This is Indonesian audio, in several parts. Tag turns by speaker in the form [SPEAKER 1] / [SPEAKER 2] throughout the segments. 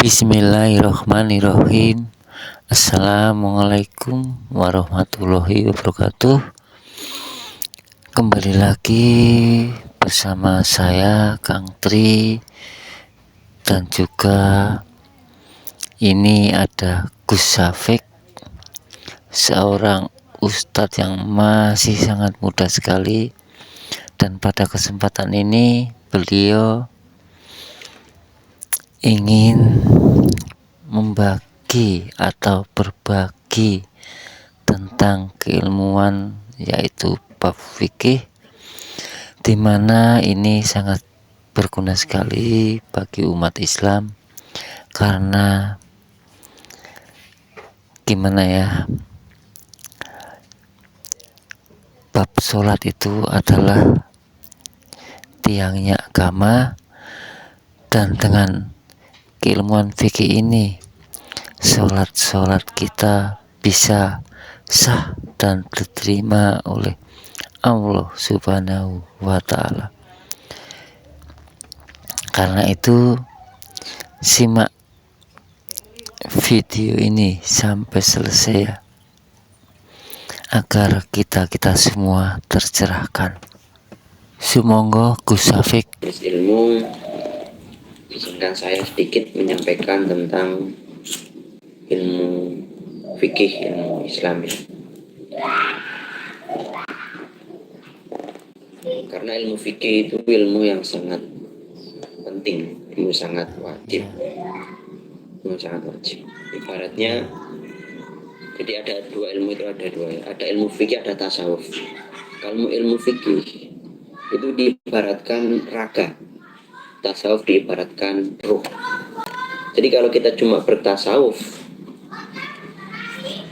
[SPEAKER 1] Bismillahirrahmanirrahim. Assalamualaikum warahmatullahi wabarakatuh. Kembali lagi bersama saya Kang Tri, dan juga ini ada Gus Safik, seorang ustadz yang masih sangat muda sekali. Dan pada kesempatan ini beliau ingin membagi atau berbagi tentang keilmuan, yaitu bab fikih, di mana ini sangat berguna sekali bagi umat Islam. Karena gimana ya, bab sholat itu adalah tiangnya agama, dan dengan keilmuan fikih ini sholat kita bisa sah dan diterima oleh Allah Subhanahu wa Ta'ala. Karena itu, simak video ini sampai selesai ya, agar kita semua tercerahkan. Sumangga Gus Safik.
[SPEAKER 2] Ilmu, izinkan saya sedikit menyampaikan tentang ilmu fikih, ilmu Islam ya. Karena ilmu fikih itu ilmu yang sangat penting, ilmu sangat wajib, Ibaratnya, jadi ada dua ilmu itu, ada ilmu fikih, ada tasawuf. Kalau ilmu fikih itu diibaratkan raga, tasawuf diibaratkan ruh. Jadi kalau kita cuma bertasawuf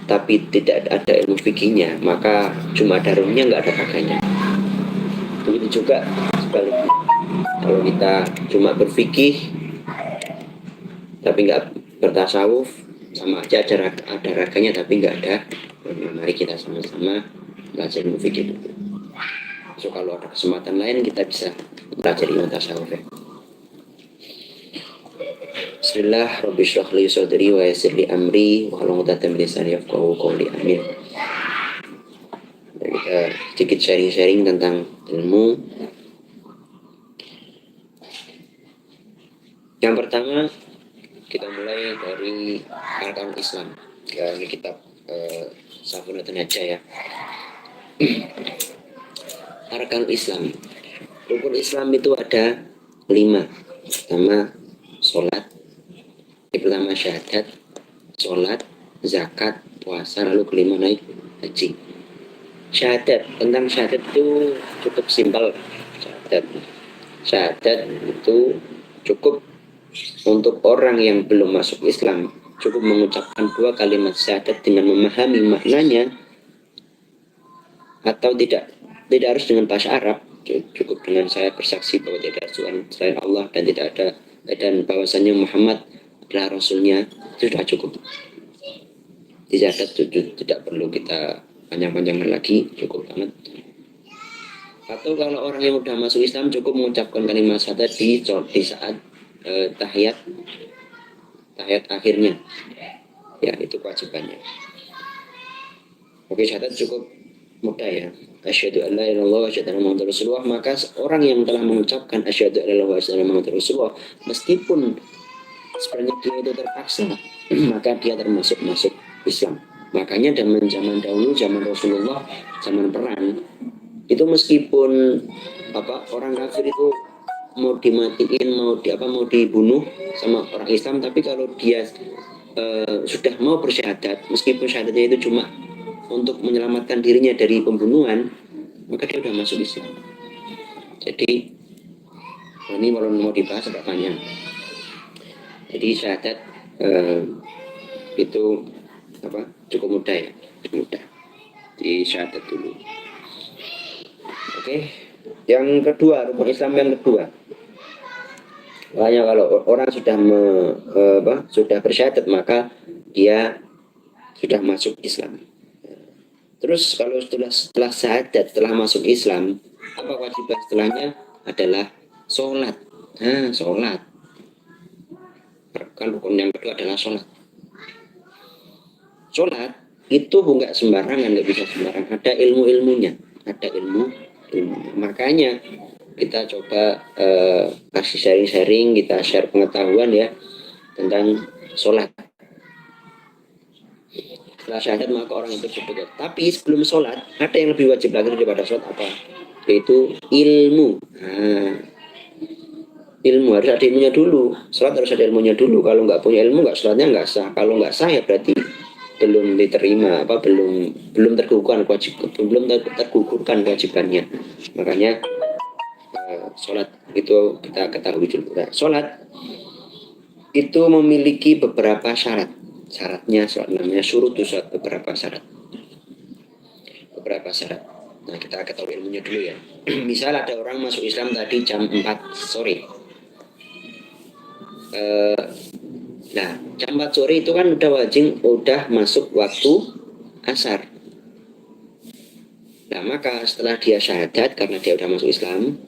[SPEAKER 2] tapi tidak ada ilmu fikihnya, maka cuma ada ruhnya, nggak ada raganya. Begitu juga sebaliknya, kalau kita cuma berfikih tapi nggak bertasawuf, sama aja ada raganya tapi nggak ada. Mari kita sama-sama belajar ilmu fikih dulu. So kalau ada kesempatan lain kita bisa belajar ilmu tasawuf ya. Bismillah, Rabbi shrah li sadri wa yassir li amri wahlul 'uqdatam min lisani yafqahu qawli. Amin. Dan kita sedikit sharing tentang ilmu. Yang pertama, kita mulai dari arkanul Islam. Ya, ini kitab Safinatun Najah ya. Arkanul Islam. Rukun Islam itu ada 5. Pertama, sholat. Pertama syahadat, sholat, zakat, puasa, lalu kelima naik haji. Syahadat, tentang syahadat itu cukup simpel. Syahadat itu cukup untuk orang yang belum masuk Islam, cukup mengucapkan 2 kalimat syahadat dengan memahami maknanya, atau tidak harus dengan bahasa Arab, cukup dengan saya bersaksi bahwa tidak ada Tuhan selain Allah dan tidak ada, dan bahwasanya Muhammad adalah Rasulnya, itu sudah cukup. Syahadat tidak perlu kita panjang-panjangkan lagi, cukup banget. Atau kalau orang yang sudah masuk Islam cukup mengucapkan kalimat syahadat di saat tahiyat akhirnya ya, itu kewajibannya. Oke, syahadat cukup mudah ya. Asyhadu an la ilaha illallah wa asyhadu anna muhammadar rasulullah. Maka orang yang telah mengucapkan asyhadu an la ilaha illallah wa asyhadu anna muhammadar rasulullah, meskipun sebenarnya dia itu terpaksa, maka dia termasuk Islam. Makanya zaman dahulu, zaman Rasulullah, zaman perang itu, meskipun orang kafir itu mau dimatiin, mau dibunuh sama orang Islam, tapi kalau dia sudah mau bersyahadat, meskipun syahadatnya itu cuma untuk menyelamatkan dirinya dari pembunuhan, maka dia sudah masuk Islam. Jadi ini mau dibahas agak panjang. Jadi syahadat itu cukup mudah ya, di syahadat dulu. Oke, yang kedua, rukun Islam yang kedua. Makanya kalau orang sudah sudah bersyahadat, maka dia sudah masuk Islam. Terus kalau setelah syahadat, setelah masuk Islam, apa kewajiban setelahnya? Adalah sholat. Sholat. Bahkan rukun yang kedua adalah sholat. Sholat itu nggak sembarangan, nggak bisa sembarangan. Ada ilmu-ilmunya, ada ilmu-ilmunya. Makanya kita coba kasih sharing-sharing, kita share pengetahuan ya tentang sholat. Setelah syahadat maka orang itu disebut. Tapi sebelum sholat ada yang lebih wajib lagi daripada sholat apa? Yaitu ilmu. Nah, ilmu harus ada ilmunya dulu. Sholat harus ada ilmunya dulu. Kalau nggak punya ilmu, nggak sholatnya nggak sah. Kalau nggak sah ya berarti belum diterima, belum tergugurkan tergugurkan kewajibannya. Makanya sholat itu kita ketahui dulu. Nah, sholat itu memiliki beberapa syarat. Syaratnya sholat namanya syurutu sholat, beberapa syarat. Nah, kita ketahui ilmunya dulu ya. Misal ada orang masuk Islam tadi jam 4 sore. Nah, jam 4 sore itu kan udah masuk waktu asar. Nah, maka setelah dia syahadat karena dia udah masuk Islam,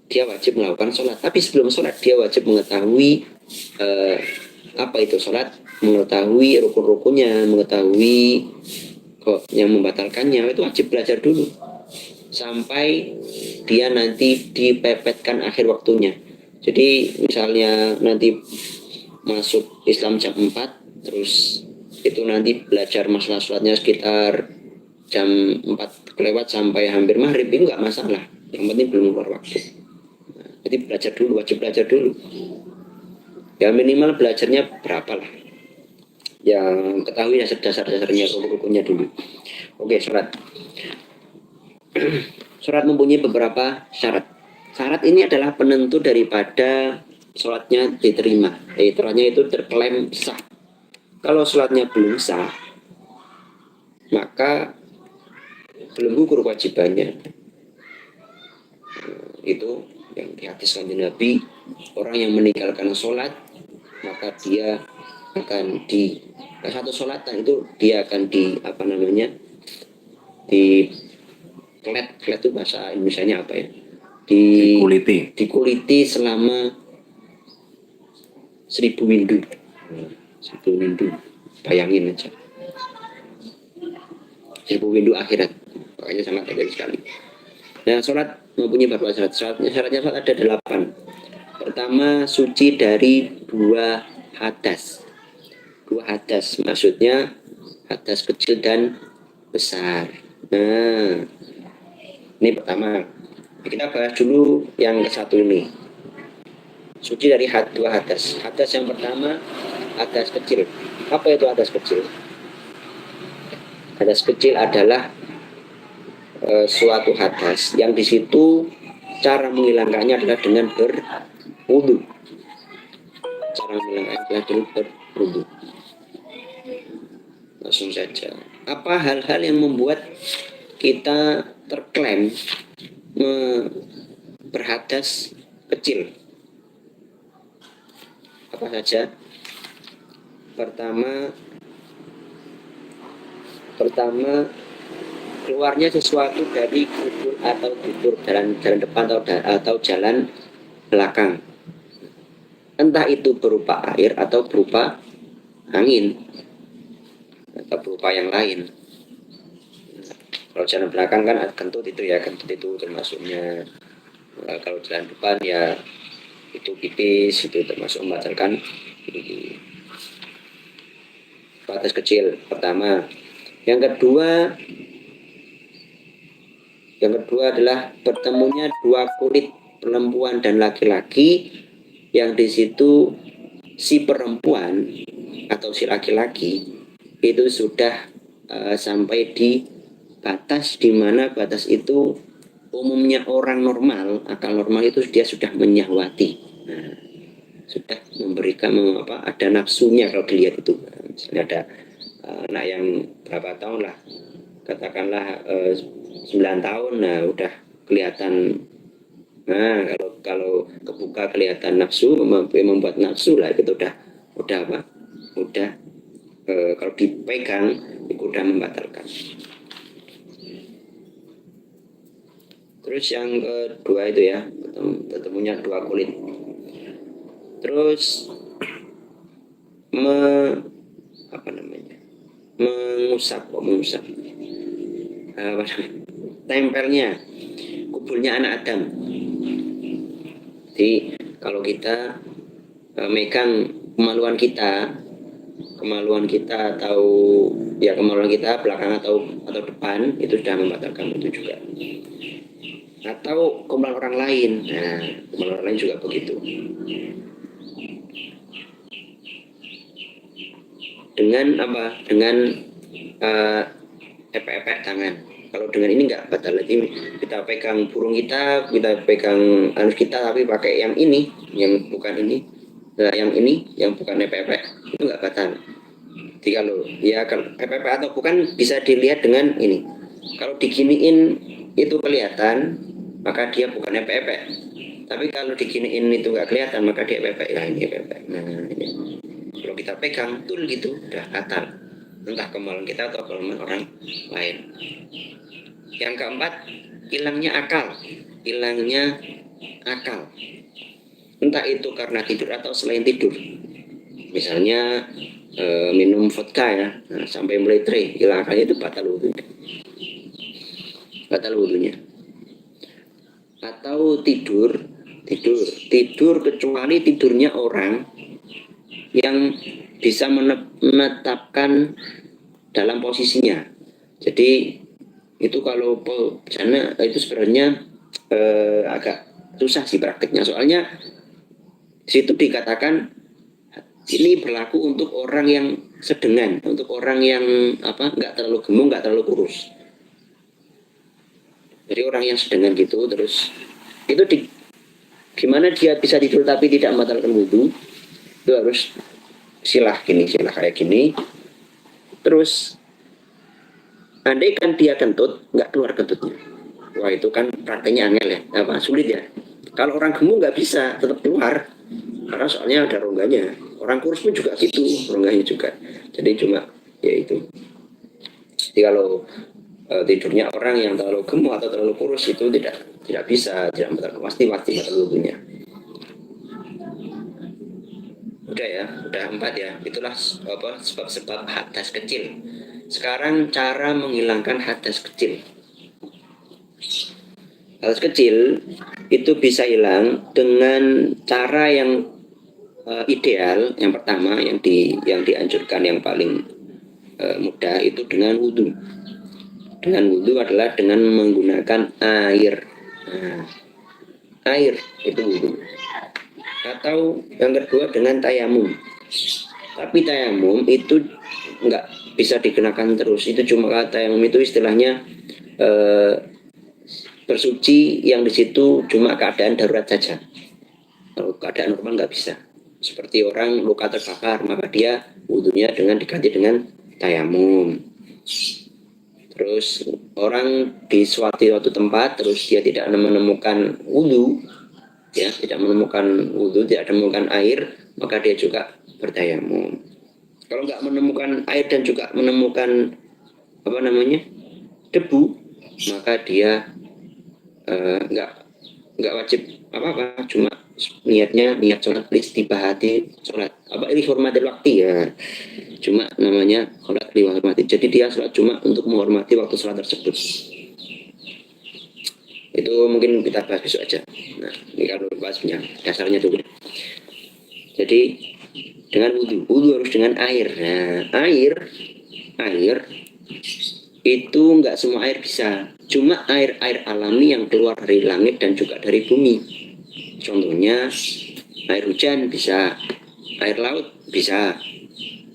[SPEAKER 2] dia wajib melakukan sholat. Tapi sebelum sholat dia wajib mengetahui apa itu sholat, mengetahui rukun-rukunnya, mengetahui yang membatalkannya. Itu wajib belajar dulu sampai dia nanti dipepetkan akhir waktunya. Jadi misalnya nanti masuk Islam jam 4, terus itu nanti belajar masalah sholatnya sekitar jam 4 kelewat sampai hampir maghrib, itu nggak masalah. Yang penting belum keluar waktu. Nah, jadi belajar dulu, wajib belajar dulu. Ya minimal belajarnya berapa lah. Yang ketahui dasar-dasarnya, rukunnya dulu. Oke, sholat. Sholat mempunyai beberapa syarat. Syarat ini adalah penentu daripada sholatnya diterima. Sholatnya itu terklaim sah. Kalau sholatnya belum sah, maka belum gugur kewajibannya. Itu yang dihadiskan Nabi, orang yang meninggalkan sholat maka dia akan satu sholatan itu dia akan klet itu bahasa Indonesianya apa ya, dikuliti selama 1000 windu. 1000 windu, bayangin aja 1000 windu akhirat, makanya sangat penting sekali. Nah, sholat mempunyai beberapa syarat. Syaratnya sholat ada 8. Pertama, suci dari 2 hadas. 2 hadas maksudnya hadas kecil dan besar. Nah, ini pertama. Kita bahas dulu yang ke satu ini. Suci dari 2 hadas. Hadas yang pertama, hadas kecil. Apa itu hadas kecil? Hadas kecil adalah suatu hadas yang di situ cara menghilangkannya adalah dengan berwudu. Cara menghilangkannya adalah dengan berwudu. Langsung saja. Apa hal-hal yang membuat kita terklaim berhadas kecil? Apa saja? Pertama keluarnya sesuatu dari kubur atau dubur, jalan depan atau jalan belakang. Entah itu berupa air atau berupa angin atau berupa yang lain. Kalau jalan belakang kan kentut itu termasuknya. Kalau jalan depan ya itu pipis, itu termasuk membatalkan batas kecil pertama. Yang kedua adalah bertemunya 2 kulit perempuan dan laki-laki yang di situ si perempuan atau si laki-laki itu sudah sampai di batas, di mana batas itu umumnya orang normal, akal normal itu dia sudah menyahwati. Nah, sudah memberikan ada nafsunya kalau dilihat itu. Misalnya ada anak yang berapa tahun lah, katakanlah 9 tahun, nah udah kelihatan. Nah, kalau kebuka kelihatan nafsu, membuat nafsu lah, itu udah kalau dipegang itu udah membatalkan. Terus yang kedua itu ya, ketemunya 2 kulit. Terus apa namanya, mengusap apa namanya, tempelnya kubulnya anak Adam. Jadi kalau kita megang kemaluan kita atau ya kemaluan kita belakang atau depan, itu sudah membatalkan itu juga. Atau kemaluan orang lain, nah kemaluan orang lain juga begitu. Dengan apa? Dengan epek-epek tangan. Kalau dengan ini nggak batal. Jadi kita pegang burung kita pegang anus kita, tapi pakai yang ini, yang bukan ini. Nah, yang ini, yang bukan epek-epek, itu nggak batal. Jadi kalau epek-epek atau bukan bisa dilihat dengan ini. Kalau diginiin itu kelihatan, maka dia bukan epek-epek. Tapi kalau diginiin itu nggak kelihatan, maka dia epek-epek. Ya ini epek-epek. Nah ini. Kalau kita pegang tul gitu, udah batal. Entah kemaluan kita atau kemaluan orang lain. Yang keempat, hilangnya akal. Entah itu karena tidur atau selain tidur. Misalnya minum vodka ya, nah, sampai meletre, hilang akalnya, itu batal wudhunya. Atau tidur kecuali tidurnya orang yang bisa menetapkan dalam posisinya. Jadi itu kalau jana itu sebenarnya agak susah sih praktiknya, soalnya situ dikatakan ini berlaku untuk orang yang sedengan, untuk orang yang nggak terlalu gemuk, nggak terlalu kurus. Jadi orang yang sedengan gitu, terus itu gimana dia bisa tidur tapi tidak membatalkan wudhu? Itu harus silah kayak gini. Terus andai kan dia kentut, nggak keluar kentutnya. Wah itu kan prakteknya angel ya, sulit ya. Kalau orang gemuk nggak bisa, tetap keluar. Karena soalnya ada rongganya. Orang kurus pun juga gitu, rongganya juga. Jadi cuma ya itu. Jadi kalau tidurnya orang yang terlalu gemuk atau terlalu kurus itu tidak bisa, tidak pasti batal wudhunya. Udah ya, udah 4 ya. Itulah sebab-sebab hadas kecil. Sekarang cara menghilangkan hadas kecil. Hadas kecil itu bisa hilang dengan cara yang ideal. Yang pertama yang dianjurkan, yang paling mudah itu dengan wudhu. Dengan wudhu adalah dengan menggunakan air. Nah, air itu wudhu. Atau yang kedua dengan tayamum. Tapi tayamum itu nggak bisa digunakan terus. Itu cuma tayamum itu istilahnya bersuci yang di situ cuma keadaan darurat saja. Kalau keadaan normal nggak bisa. Seperti orang luka terbakar, maka dia wudhunya diganti dengan tayamum. Terus orang di suatu tempat, terus dia tidak menemukan wudhu, tidak menemukan air, maka dia juga bertayamum. Kalau nggak menemukan air dan juga menemukan debu, maka dia nggak wajib apa-apa, cuma niat sholat istibahati sholat ini hormati waktu ya, cuma namanya sholat dihormati. Jadi dia sholat cuma untuk menghormati waktu sholat tersebut. Itu mungkin kita bahas besok aja. Nah ini kalau bahasnya dasarnya dulu. Jadi dengan wudhu harus dengan air. Nah air itu nggak semua air bisa, cuma air alami yang keluar dari langit dan juga dari bumi. Contohnya air hujan bisa, air laut bisa,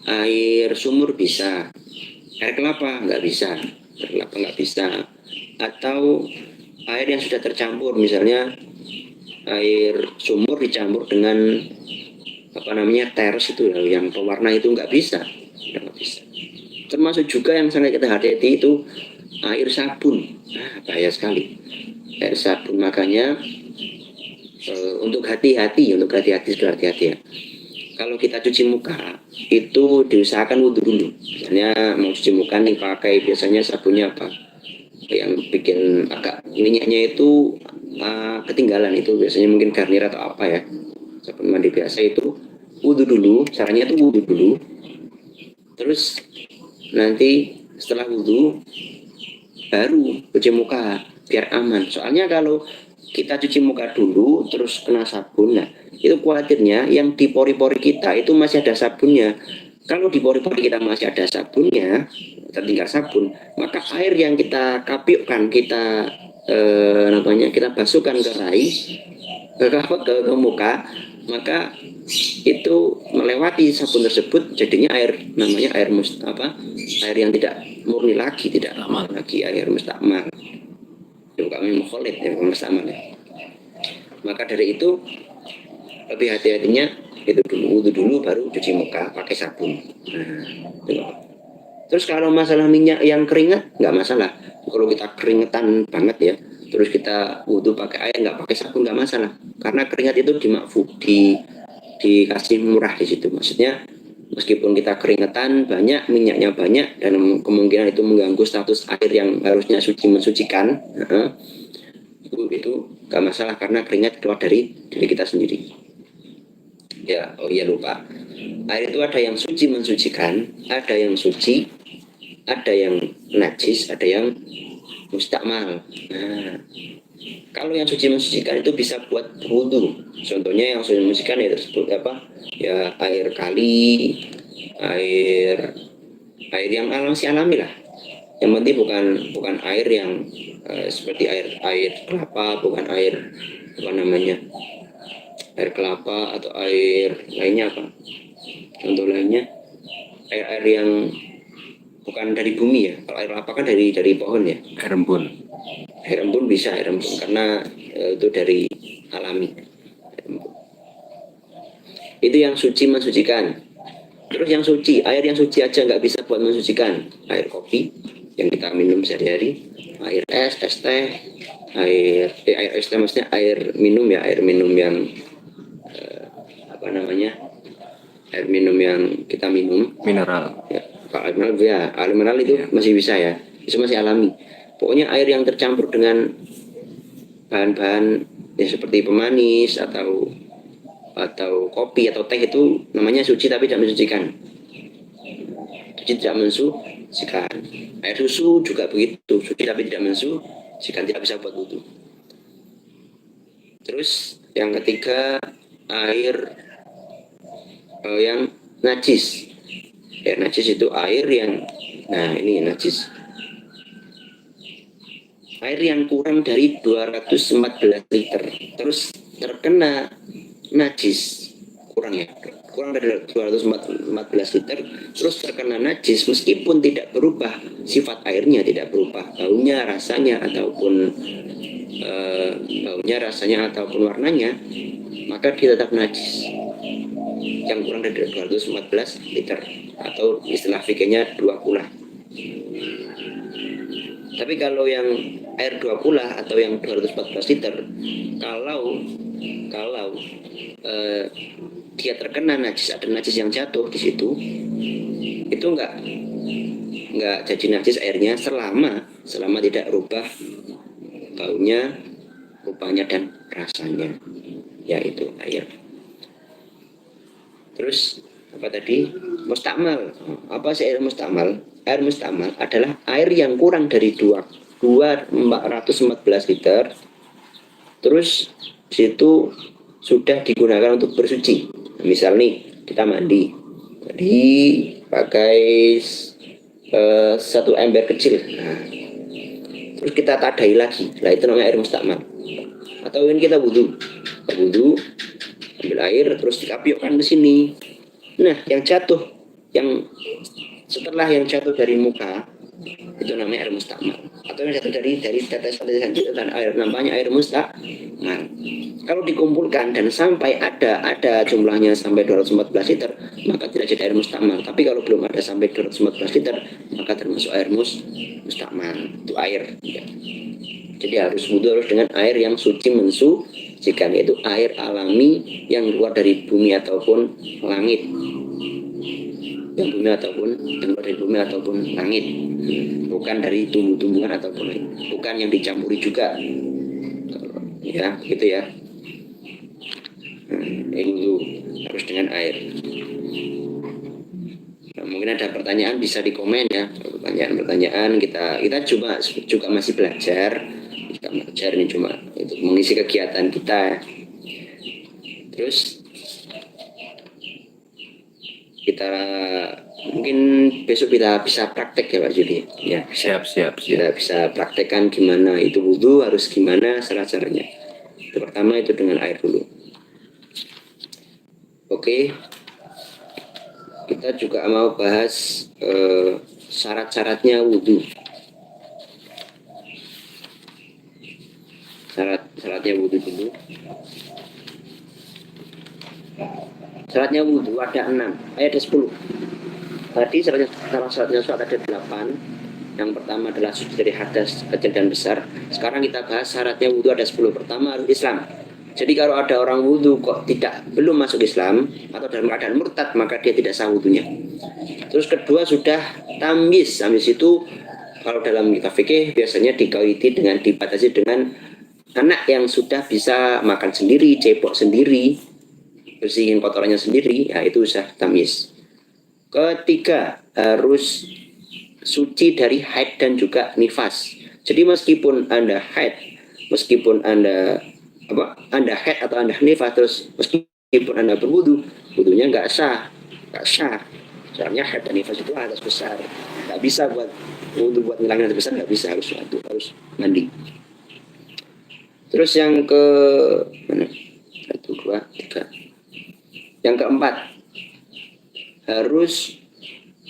[SPEAKER 2] air sumur bisa, air kelapa nggak bisa, atau air yang sudah tercampur, misalnya air sumur dicampur dengan teres itu yang pewarna, itu nggak bisa. Termasuk juga yang sangat kita hati-hati itu air sabun. Bahaya sekali air sabun. Makanya untuk hati-hati ya. Kalau kita cuci muka itu diusahakan wudhu dulu. Misalnya mau cuci muka nih, pakai biasanya sabunnya apa yang bikin agak minyaknya itu ketinggalan, itu biasanya mungkin Garnier atau apa ya, sabun mandi biasa itu wudhu dulu, caranya itu wudhu dulu, terus nanti setelah wudhu baru cuci muka biar aman. Soalnya kalau kita cuci muka dulu terus kena sabun, nah itu khawatirnya yang di pori-pori kita itu masih ada sabunnya. Kalau di pori-pori kita masih ada sabunnya, tertinggal sabun, maka air yang kita kapiukan, kita kita basuhkan ke rai, ke muka, maka itu melewati sabun tersebut, jadinya air, namanya air air yang tidak murni lagi, tidak amal lagi, air mustakmal. Itu kami mukholid ya, mustakmal ya. Maka dari itu lebih hati-hatinya itu dulu, wudhu dulu baru cuci muka pakai sabun. Nah, terus kalau masalah minyak yang keringat nggak masalah. Kalau kita keringetan banget ya, terus kita wudhu pakai air nggak pakai sabun nggak masalah, karena keringat itu dikasih murah di situ. Maksudnya meskipun kita keringetan banyak, minyaknya banyak, dan kemungkinan itu mengganggu status air yang harusnya suci mensucikan, itu nggak masalah karena keringat keluar dari diri kita sendiri. Ya, oh iya lupa. Air itu ada yang suci mensucikan, ada yang suci, ada yang najis, ada yang mustakmal. Nah, kalau yang suci mensucikan itu bisa buat wudhu. Contohnya yang suci mensucikan ya tersebut apa? Ya air kali, air yang alami lah. Yang penting bukan air yang seperti air kelapa, bukan air air kelapa atau air lainnya apa? Contoh lainnya air yang bukan dari bumi ya. Kalau air kelapa kan dari pohon ya.
[SPEAKER 3] Air embun.
[SPEAKER 2] Air embun bisa, air embun karena itu dari alami. Itu yang suci mensucikan. Terus yang suci, air yang suci aja nggak bisa buat mensucikan. Air kopi yang kita minum sehari-hari, air es teh, air es teh maksudnya air minum ya, air minum yang air minum yang kita minum.
[SPEAKER 3] Mineral.
[SPEAKER 2] Ya, kalau air mineral itu masih bisa ya, itu masih alami. Pokoknya air yang tercampur dengan bahan-bahan ya seperti pemanis atau kopi atau teh itu namanya suci tapi tidak mensucikan. Suci tidak mensucikan. Air susu juga begitu, suci tapi tidak mensucikan, tidak bisa buat wudhu. Terus yang ketiga air yang najis. Air najis itu air yang, nah ini najis. Air yang kurang dari 214 liter terus terkena najis, kurang dari 214 liter terus terkena najis, meskipun tidak berubah sifat airnya, tidak berubah baunya, rasanya ataupun warnanya, maka dia tetap najis. Yang kurang dari 214 liter atau istilah fikihnya 2 kulah. Tapi kalau yang air 2 kulah atau yang 214 liter, kalau dia terkena najis, ada najis yang jatuh di situ, itu enggak jadi najis airnya selama tidak rubah baunya, rupanya dan rasanya, yaitu air. Terus apa tadi? Mustakmal. Apa sih air mustakmal? Air mustakmal adalah air yang kurang dari 414 liter. Terus situ sudah digunakan untuk bersuci. Misal nih kita mandi pakai 1 ember kecil. Nah, terus kita tadai lagi. Nah itu namanya air mustakmal. Atau ini kita wudhu, ambil air terus dikapiokkan ke sini. Nah, setelah yang jatuh dari muka itu namanya air mustakmal. Atau yang jatuh dari tetesan itu air, namanya air mustakmal. Kalau dikumpulkan dan sampai ada jumlahnya sampai 214 liter, maka tidak jadi air mustakmal. Tapi kalau belum ada sampai 214 liter, maka termasuk air mustakmal. Itu air. Ya. Jadi harus wudhu dengan air yang suci mensucikan, yaitu air alami yang keluar dari bumi ataupun langit. Yang keluar dari bumi ataupun langit, bukan dari tumbuh-tumbuhan ataupun lain, bukan yang dicampuri juga. Ya, gitu ya. Itu harus dengan air. Nah, mungkin ada pertanyaan bisa di komen ya, pertanyaan kita juga masih belajar ini cuma untuk mengisi kegiatan kita. Terus kita mungkin besok kita bisa praktek ya Pak Judi ya.
[SPEAKER 3] Siap.
[SPEAKER 2] Kita bisa praktekkan gimana itu wudhu, harus gimana caranya. Pertama itu dengan air dulu. Oke, kita juga mau bahas syarat-syaratnya wudhu. Syaratnya wudhu dulu. Syaratnya wudhu ada 6, ada 10. Tadi syaratnya sholat ada 8. Yang pertama adalah suci dari hadas kecil dan besar. Sekarang kita bahas syaratnya wudhu ada 10. Pertama harus Islam. Jadi kalau ada orang wudhu kok belum masuk Islam atau dalam keadaan murtad, maka dia tidak sah wudhunya. Terus kedua sudah tamyiz. Tamyiz itu kalau dalam kitab fikih biasanya dibatasi dengan anak yang sudah bisa makan sendiri, cebok sendiri, bersihin kotorannya sendiri, ya itu sudah tamyiz. Ketiga harus suci dari haid dan juga nifas. Jadi meskipun Anda haid, meskipun Anda haid atau Anda nifas, terus meskipun Anda berwudu, wudunya nggak sah. Soalnya haid dan nifas itu hadas besar, nggak bisa buat wudu, buat ngilangin hadas besar nggak bisa, harus mandi. Terus yang ke mana? 1, 2, 3. Yang keempat harus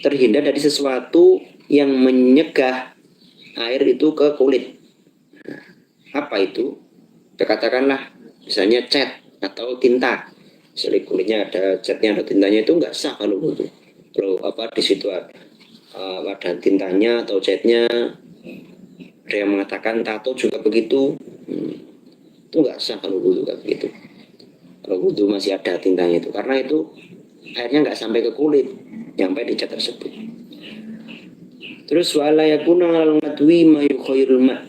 [SPEAKER 2] terhindar dari sesuatu yang menyegah air itu ke kulit. Apa itu? Katakanlah misalnya cat atau tinta. Misalnya kulitnya ada catnya atau tintanya, itu nggak sah kalau wudu. Kalau di situ ada tintanya atau catnya, ada yang mengatakan tato juga begitu, itu nggak sah kalau wudu kayak begitu. Kalau wudu masih ada tintanya itu, karena itu airnya nggak sampai ke kulit, sampai di cat tersebut. Terus wala yakuna al madwi ma yukhairul ma.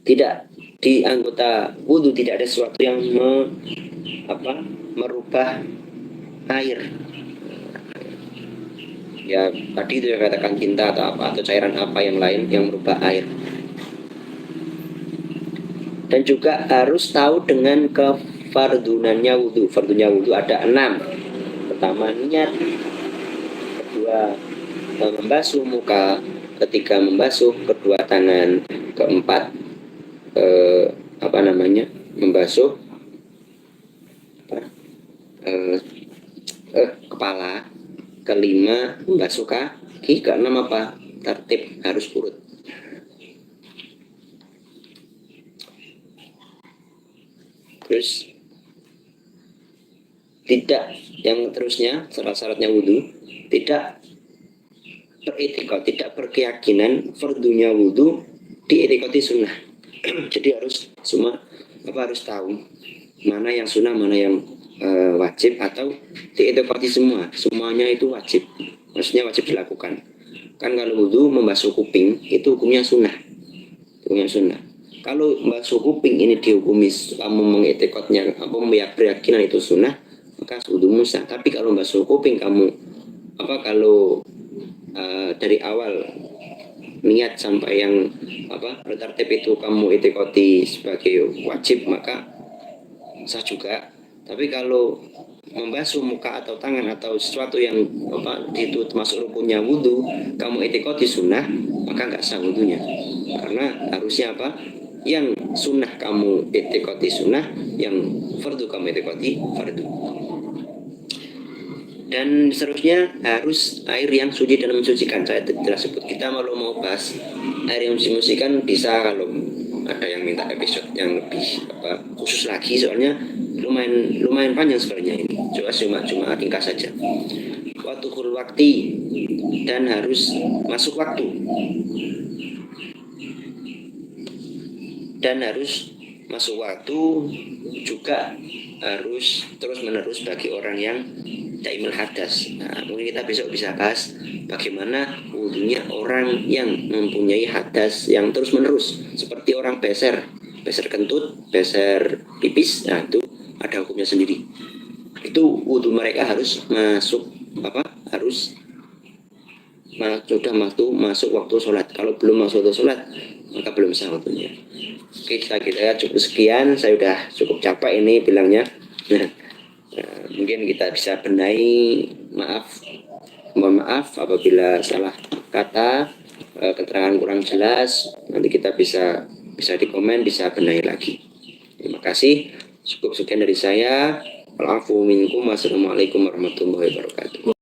[SPEAKER 2] Tidak, di anggota wudu tidak ada sesuatu yang merubah air. Ya tadi itu yang katakan tinta atau cairan apa yang lain yang merubah air. Dan juga harus tahu dengan kefardunannya wudu. Fardunya wudu ada 6. Pertama niat, kedua membasuh muka, ketiga membasuh kedua tangan, keempat membasuh kepala, kelima membasuh kaki, keenam tertib harus urut. Terus tidak, yang terusnya syarat-syaratnya wudhu, tidak beritikad, tidak berkeyakinan fardunya wudhu diitikadi sunnah. Jadi harus harus tahu mana yang sunnah, mana yang wajib, atau diitikadi semuanya itu wajib, maksudnya wajib dilakukan. Kan kalau wudhu membasuh kuping itu hukumnya sunnah. Kalau membasuh kuping ini dihukumi kamu mengitikadnya, berkeyakinan itu sunnah, maka wudhumu sah. Tapi kalau membasuh kuping kamu dari awal niat sampai yang tertib itu kamu itikadi sebagai wajib, maka sah juga. Tapi kalau membasuh muka atau tangan atau sesuatu yang itu termasuk rukunnya wudhu, kamu itikadi sunnah, maka nggak sah wudhunya. Karena harusnya yang sunnah kamu itikadi sunnah, yang fardu kamu itikadi fardu. Dan seterusnya harus air yang suci dan mensucikan. Saya tidak sebut, kita kalau mau bahas air yang mensucikan bisa kalau ada yang minta episode yang lebih khusus lagi, soalnya lumayan panjang sebenarnya ini. Cuma ringkas saja. Wadukhul waktu, dan harus masuk waktu, juga harus terus menerus bagi orang yang daimul hadas. Nah, mungkin kita besok bisa bahas bagaimana wudhunya orang yang mempunyai hadas yang terus menerus, seperti orang beser kentut, beser pipis. Nah itu ada hukumnya sendiri. Itu wudhu mereka harus masuk harus sudah masuk waktu sholat. Kalau belum masuk waktu sholat maka belum sah waktunya. Oke, kita cukup sekian. Saya udah cukup capek ini bilangnya. Mungkin kita bisa benahi. Mohon maaf apabila salah kata, keterangan kurang jelas. Nanti kita bisa di komen, bisa benahi lagi. Terima kasih. Cukup sekian dari saya. Wa'afu minkum. Wassalamualaikum warahmatullahi wabarakatuh.